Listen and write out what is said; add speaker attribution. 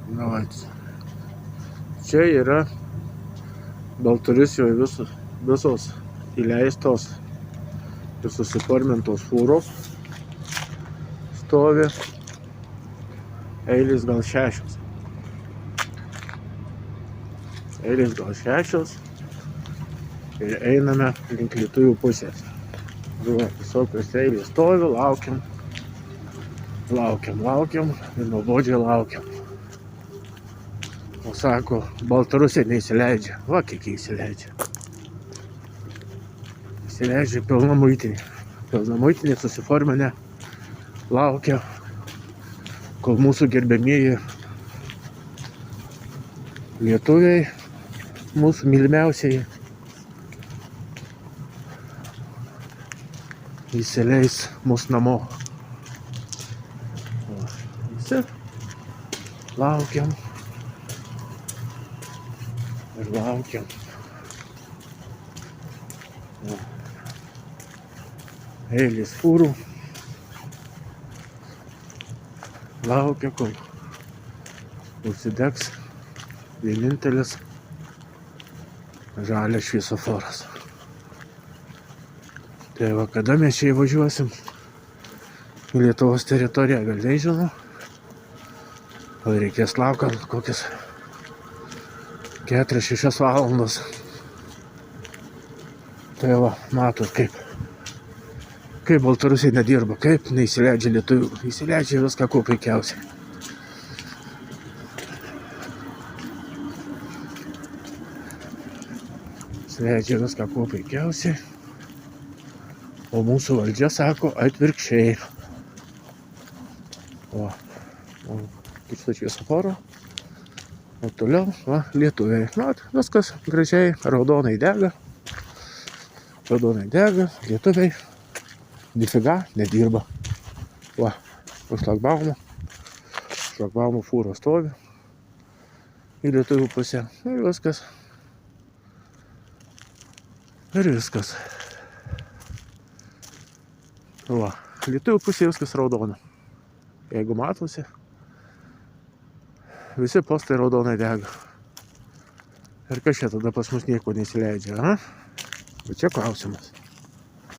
Speaker 1: Nu, čia yra Baltarusijoje visos įleistos ir susiformintos fūros. Stovi eilės gal 6. Ir einame link lietuvių pusės. Visokios eilės stovi, laukiam ir nuobodžiai laukiam. O sako, Baltarusija neįsileidžia. Va, kiek įsileidžia. Įsileidžia pilna muitinė. Pilna muitinė susiforminę, laukia, kol mūsų gerbiamieji lietuviai, mūsų mylimiausiai, įsileis mus namo. Visi laukiam ir laukiam. Eilės fūrų laukia, kol užsidegs vienintelis žalias šviesoforas. Tai va, kada mes čia įvažiuosim į Lietuvos teritoriją, velniai žino. O reikės laukti kokias 4-6 valandas. Tai va, matot, kaip Baltarusiai nedirba, kaip neįsileidžia lietuvių. Įsileidžia viską kuo puikiausiai. Įsileidžia viską kuo puikiausiai. O mūsų valdžia sako atvirkščiai. O kišta šviesoforo. O toliau, va, lietuviai. Na, viskas gražiai, raudonai dega. Lietuviai nifiga nedirba. Va, už šlagbaumo fūros stovi į lietuvių pusę. Ir viskas. Va, lietuvių pusė viskas raudona. Jeigu matosi, visi postai raudonai dega. Ir kas čia tada pas mus nieko nesileidžia, a? Bet čia klausimas.